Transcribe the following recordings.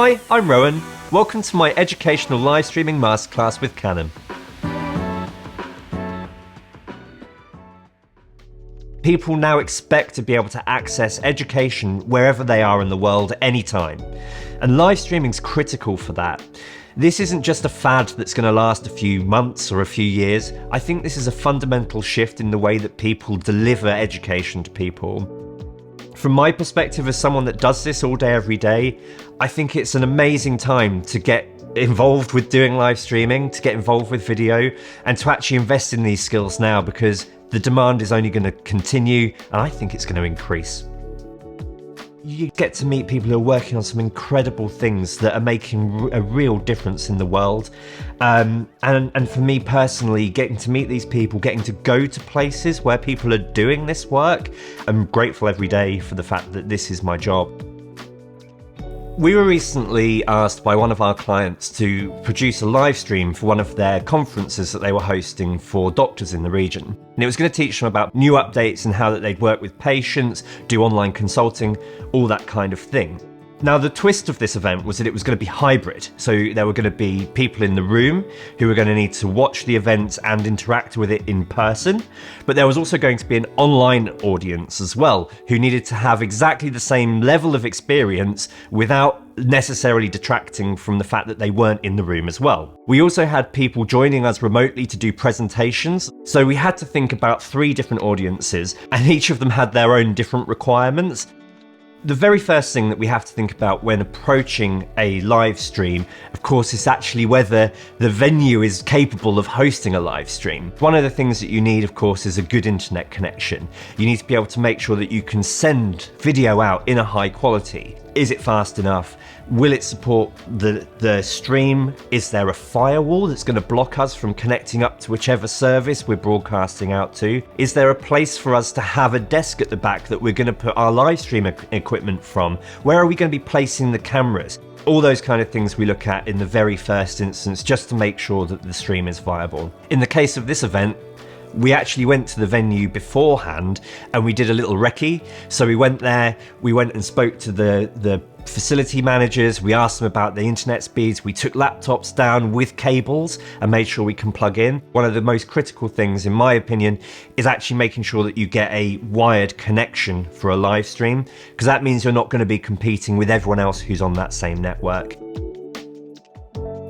Hi, I'm Rowan. Welcome to my educational live streaming masterclass with Canon. People now expect to be able to access education wherever they are in the world anytime. And live streaming's critical for that. This isn't just a fad that's going to last a few months or a few years. I think this is a fundamental shift in the way that people deliver education to people. From my perspective as someone that does this all day, every day, I think it's an amazing time to get involved with doing live streaming, to get involved with video, and to actually invest in these skills now because the demand is only going to continue, and I think it's going to increase. You get to meet people who are working on some incredible things that are making a real difference in the world. And for me personally, getting to meet these people, getting to go to places where people are doing this work, I'm grateful every day for the fact that this is my job. We were recently asked by one of our clients to produce a live stream for one of their conferences that they were hosting for doctors in the region. And it was going to teach them about new updates and how that they'd work with patients, do online consulting, all that kind of thing. Now, the twist of this event was that it was going to be hybrid. So there were going to be people in the room who were going to need to watch the event and interact with it in person. But there was also going to be an online audience as well, who needed to have exactly the same level of experience without necessarily detracting from the fact that they weren't in the room as well. We also had people joining us remotely to do presentations. So we had to think about 3 different audiences, and each of them had their own different requirements. The very first thing that we have to think about when approaching a live stream, of course, is actually whether the venue is capable of hosting a live stream. One of the things that you need, of course, is a good internet connection. You need to be able to make sure that you can send video out in a high quality. Is it fast enough? Will it support the stream? Is there a firewall that's going to block us from connecting up to whichever service we're broadcasting out to? Is there a place for us to have a desk at the back that we're going to put our live stream equipment from? Where are we going to be placing the cameras? All those kind of things we look at in the very first instance just to make sure that the stream is viable. In the case of this event, we actually went to the venue beforehand and we did a little recce. So we went there, we went and spoke to the facility managers, we asked them about the internet speeds, we took laptops down with cables and made sure we can plug in. One of the most critical things, in my opinion, is actually making sure that you get a wired connection for a live stream, because that means you're not going to be competing with everyone else who's on that same network.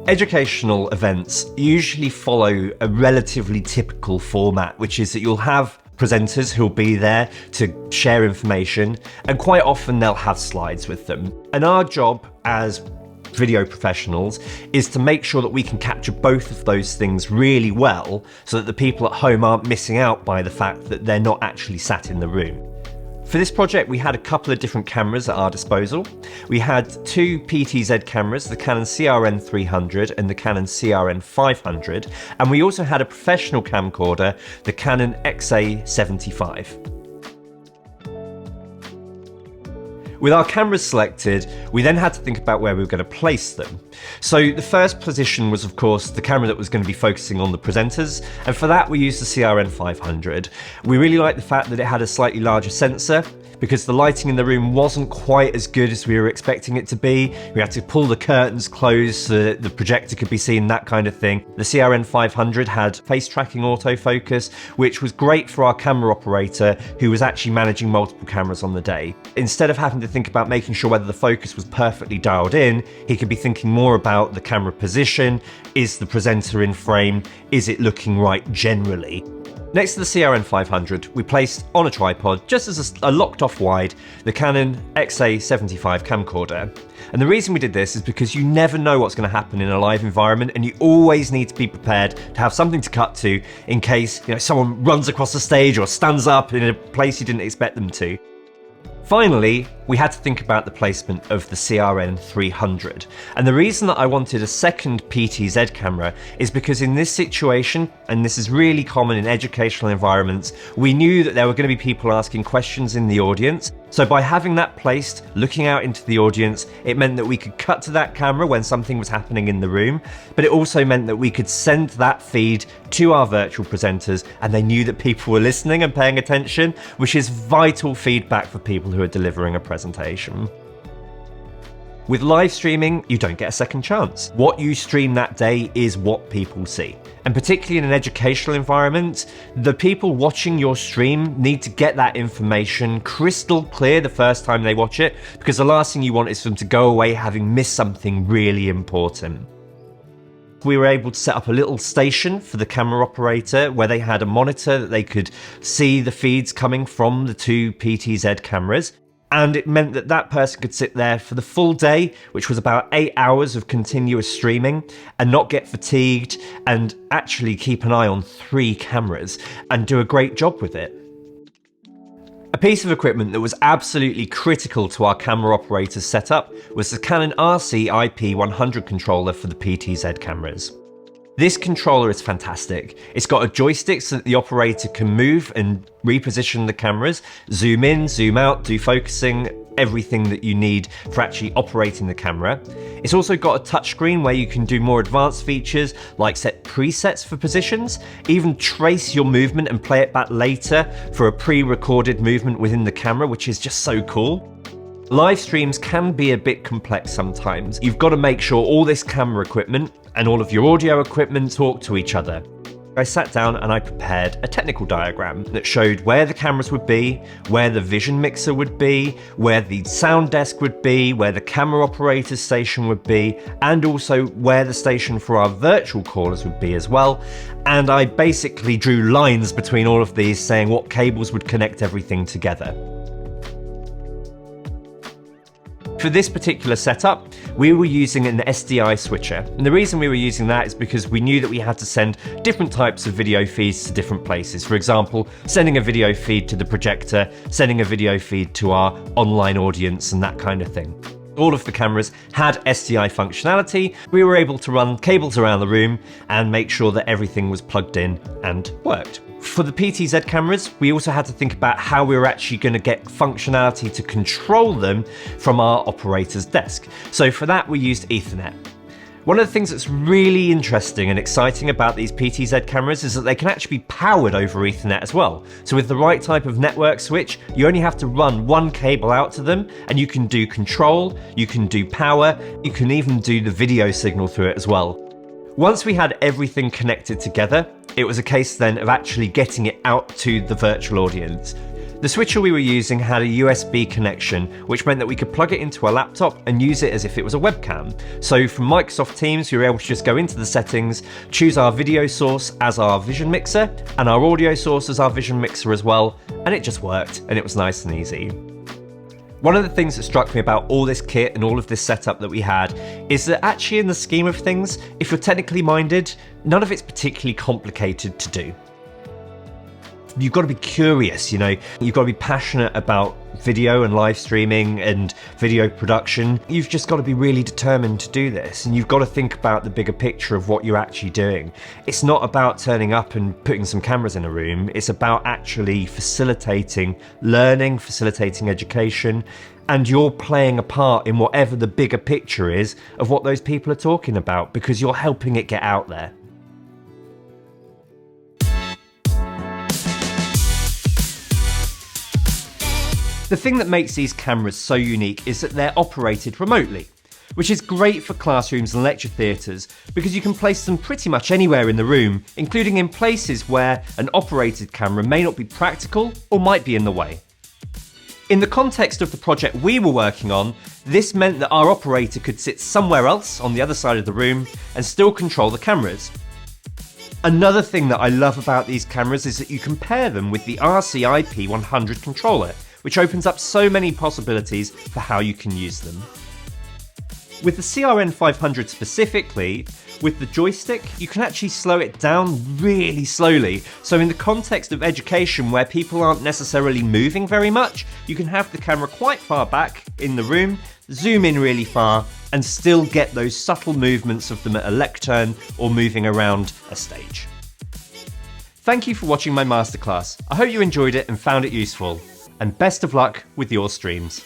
Educational events usually follow a relatively typical format, which is that you'll have presenters who'll be there to share information, and quite often they'll have slides with them. And our job as video professionals is to make sure that we can capture both of those things really well so that the people at home aren't missing out by the fact that they're not actually sat in the room. For this project, we had a couple of different cameras at our disposal. We had 2 PTZ cameras, the Canon CRN300 and the Canon CRN500, and we also had a professional camcorder, the Canon XA75. With our cameras selected, we then had to think about where we were going to place them. So the first position was, of course, the camera that was going to be focusing on the presenters, and for that we used the CRN500. We really liked the fact that it had a slightly larger sensor, because the lighting in the room wasn't quite as good as we were expecting it to be. We had to pull the curtains closed so that the projector could be seen, that kind of thing. The CRN500 had face tracking autofocus, which was great for our camera operator who was actually managing multiple cameras on the day. Instead of having to think about making sure whether the focus was perfectly dialed in, he could be thinking more about the camera position. Is the presenter in frame? Is it looking right generally? Next to the CRN500, we placed on a tripod, just as a locked-off wide, the Canon XA75 camcorder. And the reason we did this is because you never know what's going to happen in a live environment, and you always need to be prepared to have something to cut to in case someone runs across the stage or stands up in a place you didn't expect them to. Finally, we had to think about the placement of the CRN300. And the reason that I wanted a second PTZ camera is because in this situation, and this is really common in educational environments, we knew that there were going to be people asking questions in the audience. So by having that placed, looking out into the audience, it meant that we could cut to that camera when something was happening in the room, but it also meant that we could send that feed to our virtual presenters and they knew that people were listening and paying attention, which is vital feedback for people who are delivering a presentation. With live streaming, you don't get a second chance. What you stream that day is what people see. And particularly in an educational environment, the people watching your stream need to get that information crystal clear the first time they watch it, because the last thing you want is for them to go away having missed something really important. We were able to set up a little station for the camera operator where they had a monitor that they could see the feeds coming from the two PTZ cameras. And it meant that that person could sit there for the full day, which was about 8 hours of continuous streaming, and not get fatigued, and actually keep an eye on 3 cameras and do a great job with it. A piece of equipment that was absolutely critical to our camera operator's setup was the Canon RC IP100 controller for the PTZ cameras. This controller is fantastic. It's got a joystick so that the operator can move and reposition the cameras, zoom in, zoom out, do focusing, everything that you need for actually operating the camera. It's also got a touchscreen where you can do more advanced features like set presets for positions, even trace your movement and play it back later for a pre-recorded movement within the camera, which is just so cool. Live streams can be a bit complex sometimes. You've got to make sure all this camera equipment and all of your audio equipment talk to each other. I sat down and I prepared a technical diagram that showed where the cameras would be, where the vision mixer would be, where the sound desk would be, where the camera operator's station would be, and also where the station for our virtual callers would be as well. And I basically drew lines between all of these saying what cables would connect everything together. For this particular setup, we were using an SDI switcher. And the reason we were using that is because we knew that we had to send different types of video feeds to different places. For example, sending a video feed to the projector, sending a video feed to our online audience, and that kind of thing. All of the cameras had SDI functionality. We were able to run cables around the room and make sure that everything was plugged in and worked. For the PTZ cameras, we also had to think about how we were actually going to get functionality to control them from our operator's desk. So for that, we used Ethernet. One of the things that's really interesting and exciting about these PTZ cameras is that they can actually be powered over Ethernet as well. So with the right type of network switch, you only have to run one cable out to them and you can do control, you can do power, you can even do the video signal through it as well. Once we had everything connected together, it was a case then of actually getting it out to the virtual audience. The switcher we were using had a USB connection, which meant that we could plug it into a laptop and use it as if it was a webcam. So from Microsoft Teams, we were able to just go into the settings, choose our video source as our vision mixer, and our audio source as our vision mixer as well, and it just worked, and it was nice and easy. One of the things that struck me about all this kit and all of this setup that we had is that actually in the scheme of things, if you're technically minded, none of it's particularly complicated to do. You've got to be curious, you know, you've got to be passionate about video and live streaming and video production. You've just got to be really determined to do this, and you've got to think about the bigger picture of what you're actually doing. It's not about turning up and putting some cameras in a room, it's about actually facilitating learning, facilitating education, and you're playing a part in whatever the bigger picture is of what those people are talking about, because you're helping it get out there. The thing that makes these cameras so unique is that they're operated remotely, which is great for classrooms and lecture theatres because you can place them pretty much anywhere in the room, including in places where an operated camera may not be practical or might be in the way. In the context of the project we were working on, this meant that our operator could sit somewhere else on the other side of the room and still control the cameras. Another thing that I love about these cameras is that you can pair them with the RC IP100 controller, which opens up so many possibilities for how you can use them. With the CRN500 specifically, with the joystick, you can actually slow it down really slowly. So in the context of education where people aren't necessarily moving very much, you can have the camera quite far back in the room, zoom in really far, and still get those subtle movements of them at a lectern or moving around a stage. Thank you for watching my masterclass. I hope you enjoyed it and found it useful. And best of luck with your streams.